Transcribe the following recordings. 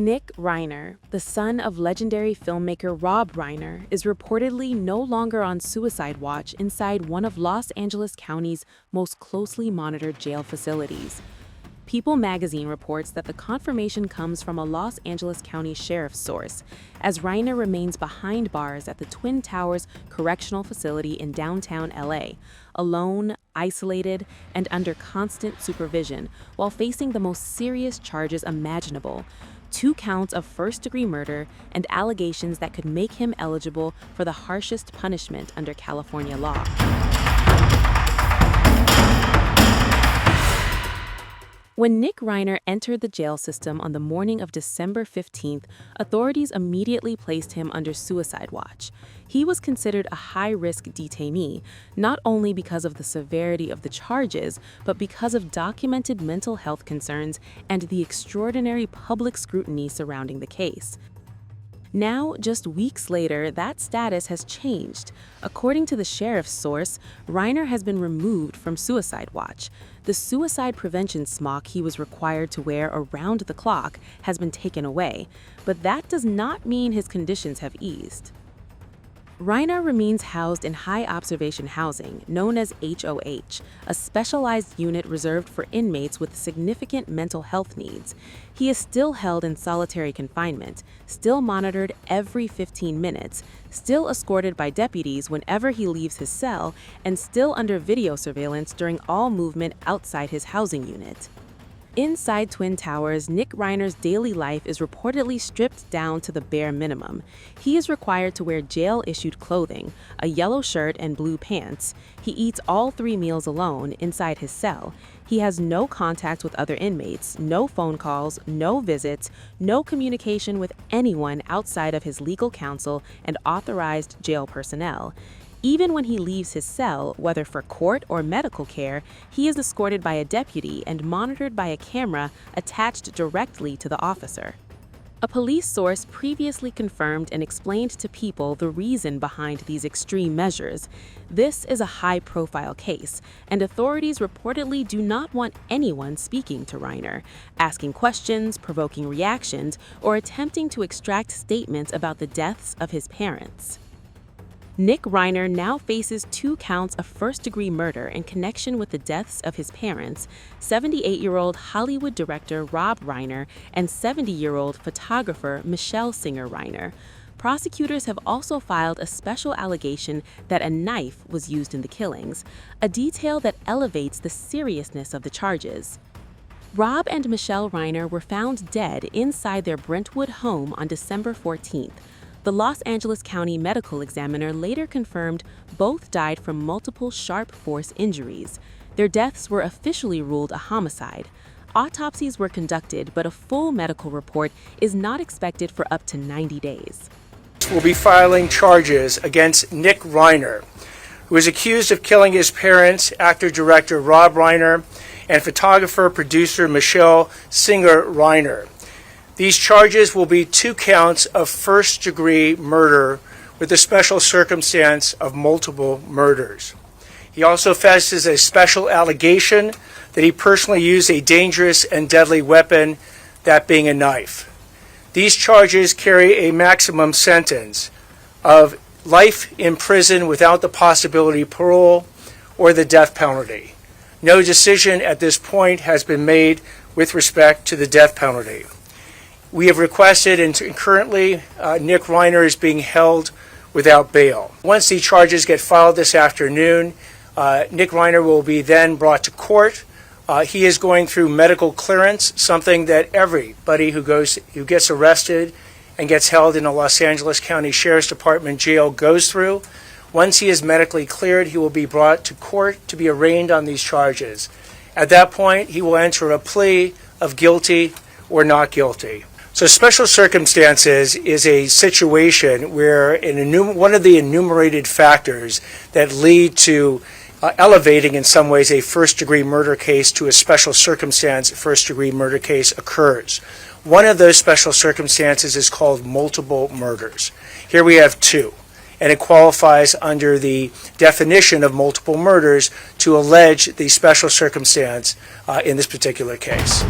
Nick Reiner, the son of legendary filmmaker Rob Reiner, is reportedly no longer on suicide watch inside one of Los Angeles County's most closely monitored jail facilities. People magazine reports that the confirmation comes from a Los Angeles County sheriff's source, as Reiner remains behind bars at the Twin Towers Correctional Facility in downtown LA, alone, isolated, and under constant supervision, while facing the most serious charges imaginable: 2 counts of first-degree murder and allegations that could make him eligible for the harshest punishment under California law. When Nick Reiner entered the jail system on the morning of December 15th, authorities immediately placed him under suicide watch. He was considered a high-risk detainee, not only because of the severity of the charges, but because of documented mental health concerns and the extraordinary public scrutiny surrounding the case. Now, just weeks later, that status has changed. According to the sheriff's source, Reiner has been removed from suicide watch. The suicide prevention smock he was required to wear around the clock has been taken away, but that does not mean his conditions have eased. Reiner remains housed in high observation housing, known as HOH, a specialized unit reserved for inmates with significant mental health needs. He is still held in solitary confinement, still monitored every 15 minutes, still escorted by deputies whenever he leaves his cell, and still under video surveillance during all movement outside his housing unit. Inside Twin Towers, Nick Reiner's daily life is reportedly stripped down to the bare minimum. He is required to wear jail-issued clothing, a yellow shirt and blue pants. He eats all 3 meals alone inside his cell. He has no contact with other inmates, no phone calls, no visits, no communication with anyone outside of his legal counsel and authorized jail personnel. Even when he leaves his cell, whether for court or medical care, he is escorted by a deputy and monitored by a camera attached directly to the officer. A police source previously confirmed and explained to People the reason behind these extreme measures. This is a high-profile case, and authorities reportedly do not want anyone speaking to Reiner, asking questions, provoking reactions, or attempting to extract statements about the deaths of his parents. Nick Reiner now faces 2 counts of first-degree murder in connection with the deaths of his parents, 78-year-old Hollywood director Rob Reiner and 70-year-old photographer Michele Reiner. Prosecutors have also filed a special allegation that a knife was used in the killings, a detail that elevates the seriousness of the charges. Rob and Michele Reiner were found dead inside their Brentwood home on December 14th. The Los Angeles County medical examiner later confirmed both died from multiple sharp force injuries. Their deaths were officially ruled a homicide. Autopsies were conducted, but a full medical report is not expected for up to 90 days. We'll be filing charges against Nick Reiner, who is accused of killing his parents, actor-director Rob Reiner, and photographer-producer Michele Reiner. These charges will be 2 counts of first-degree murder with the special circumstance of multiple murders. He also faces a special allegation that he personally used a dangerous and deadly weapon, that being a knife. These charges carry a maximum sentence of life in prison without the possibility of parole or the death penalty. No decision at this point has been made with respect to the death penalty. We have requested, and currently Nick Reiner is being held without bail. Once the charges get filed this afternoon, Nick Reiner will be then brought to court. He is going through medical clearance, something that everybody who gets arrested and gets held in a Los Angeles County Sheriff's Department jail goes through. Once he is medically cleared, he will be brought to court to be arraigned on these charges. At that point, he will enter a plea of guilty or not guilty. So special circumstances is a situation where one of the enumerated factors that lead to elevating in some ways a first-degree murder case to a special circumstance first-degree murder case occurs. One of those special circumstances is called multiple murders. Here we have 2, and it qualifies under the definition of multiple murders to allege the special circumstance in this particular case.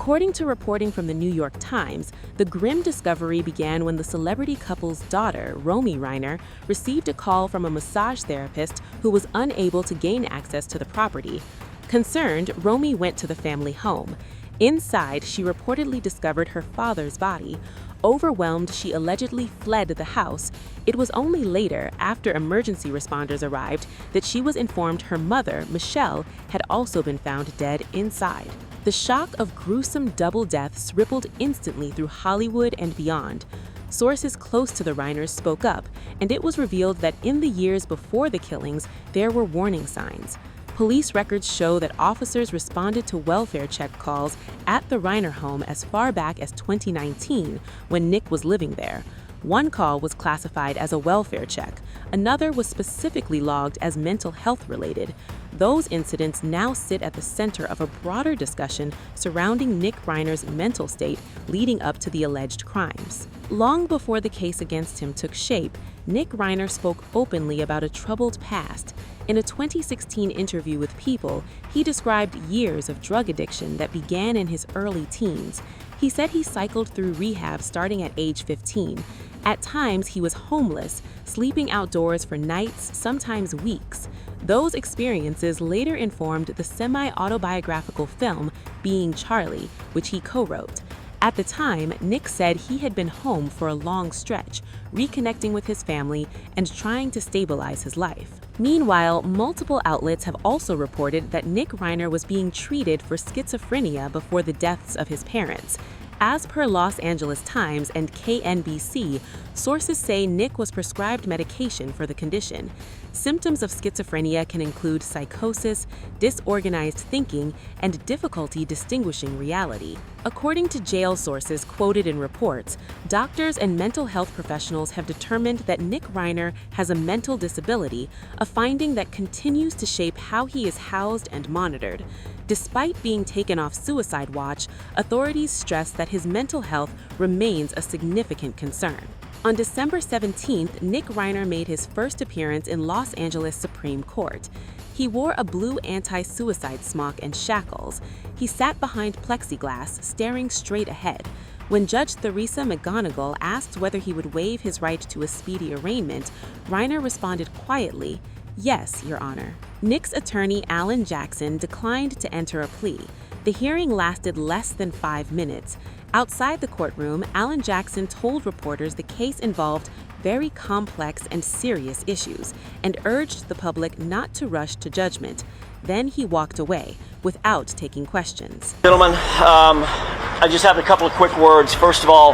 According to reporting from the New York Times, the grim discovery began when the celebrity couple's daughter, Rob Reiner, received a call from a massage therapist who was unable to gain access to the property. Concerned, Romy went to the family home. Inside, she reportedly discovered her father's body. Overwhelmed, she allegedly fled the house. It was only later, after emergency responders arrived, that she was informed her mother, Michele, had also been found dead inside. The shock of gruesome double deaths rippled instantly through Hollywood and beyond. Sources close to the Reiners spoke up, and it was revealed that in the years before the killings, there were warning signs. Police records show that officers responded to welfare check calls at the Reiner home as far back as 2019, when Nick was living there. One call was classified as a welfare check. Another was specifically logged as mental health related. Those incidents now sit at the center of a broader discussion surrounding Nick Reiner's mental state leading up to the alleged crimes. Long before the case against him took shape, Nick Reiner spoke openly about a troubled past. In a 2016 interview with People, he described years of drug addiction that began in his early teens. He said he cycled through rehab starting at age 15. At times, he was homeless, sleeping outdoors for nights, sometimes weeks. Those experiences later informed the semi-autobiographical film Being Charlie, which he co-wrote. At the time, Nick said he had been home for a long stretch, reconnecting with his family and trying to stabilize his life. Meanwhile, multiple outlets have also reported that Nick Reiner was being treated for schizophrenia before the deaths of his parents. As per Los Angeles Times and KNBC, sources say Nick was prescribed medication for the condition. Symptoms of schizophrenia can include psychosis, disorganized thinking, and difficulty distinguishing reality. According to jail sources quoted in reports, doctors and mental health professionals have determined that Nick Reiner has a mental disability, a finding that continues to shape how he is housed and monitored. Despite being taken off suicide watch, authorities stress that his mental health remains a significant concern. On December 17th, Nick Reiner made his first appearance in Los Angeles Supreme Court. He wore a blue anti-suicide smock and shackles. He sat behind plexiglass, staring straight ahead. When Judge Theresa McGonigal asked whether he would waive his right to a speedy arraignment, Reiner responded quietly, "Yes, Your Honor." Nick's attorney, Alan Jackson, declined to enter a plea. The hearing lasted less than 5 minutes. Outside the courtroom, Alan Jackson told reporters the case involved very complex and serious issues and urged the public not to rush to judgment. Then he walked away without taking questions. Gentlemen, I just have a couple of quick words. First of all,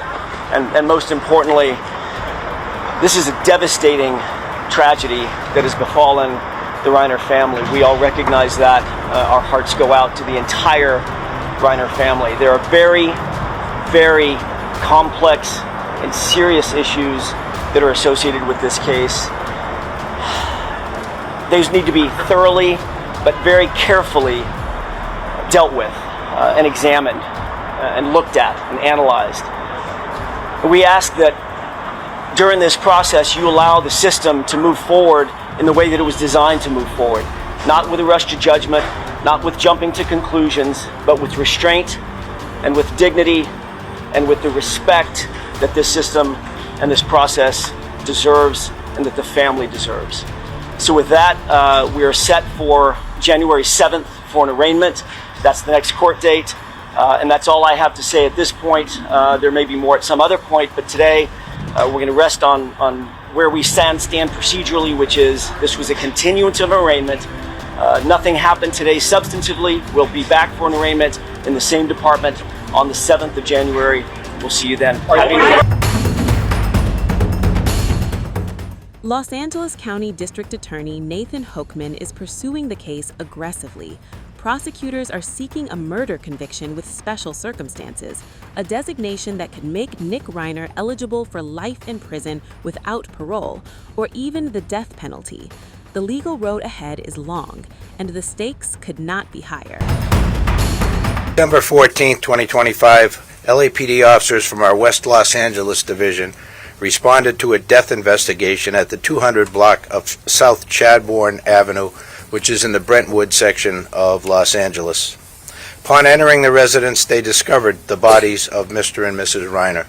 and most importantly, this is a devastating tragedy that has befallen the Reiner family. We all recognize that. Our hearts go out to the entire Reiner family. There are very, very complex and serious issues that are associated with this case. Those need to be thoroughly but very carefully dealt with and examined and looked at and analyzed. We ask that during this process you allow the system to move forward in the way that it was designed to move forward, not with a rush to judgment, not with jumping to conclusions, but with restraint and with dignity and with the respect that this system and this process deserves and that the family deserves. So with that, we are set for January 7th for an arraignment. That's the next court date, and that's all I have to say at this point. There may be more at some other point, but today we're going to rest on where we stand procedurally, which is this was a continuance of arraignment. Nothing happened today substantively. We'll be back for an arraignment in the same department on the 7th of January. We'll see you then. Los Angeles County District Attorney Nathan Hochman is pursuing the case aggressively. Prosecutors are seeking a murder conviction with special circumstances, a designation that could make Nick Reiner eligible for life in prison without parole, or even the death penalty. The legal road ahead is long, and the stakes could not be higher. December 14, 2025, LAPD officers from our West Los Angeles division responded to a death investigation at the 200 block of South Chadbourne Avenue, which is in the Brentwood section of Los Angeles. Upon entering the residence, they discovered the bodies of Mr. and Mrs. Reiner.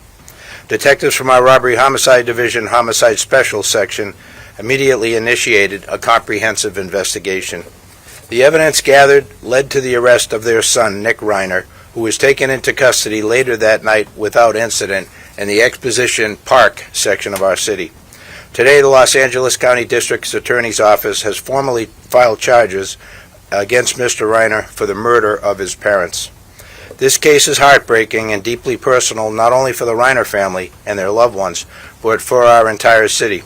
Detectives from our Robbery Homicide Division Homicide Special Section immediately initiated a comprehensive investigation. The evidence gathered led to the arrest of their son, Nick Reiner, who was taken into custody later that night without incident in the Exposition Park section of our city. Today, the Los Angeles County District Attorney's Office has formally filed charges against Mr. Reiner for the murder of his parents. This case is heartbreaking and deeply personal, not only for the Reiner family and their loved ones, but for our entire city.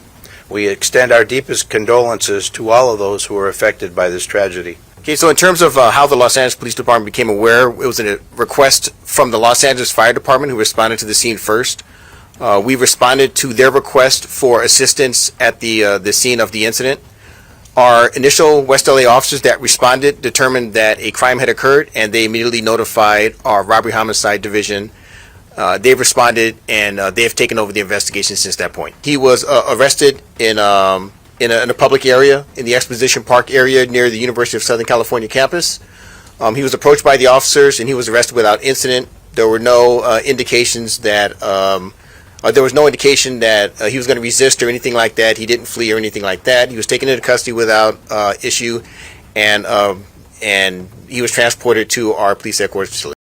We extend our deepest condolences to all of those who were affected by this tragedy. Okay, so in terms of how the Los Angeles Police Department became aware, it was a request from the Los Angeles Fire Department, who responded to the scene first. We responded to their request for assistance at the scene of the incident. Our initial West LA officers that responded determined that a crime had occurred, and they immediately notified our Robbery Homicide Division. They've responded, and they have taken over the investigation since that point. He was arrested in a public area, in the Exposition Park area near the University of Southern California campus. He was approached by the officers, and he was arrested without incident. There were no indications that there was no indication that he was going to resist or anything like that. He didn't flee or anything like that. He was taken into custody without issue, and he was transported to our police headquarters facility.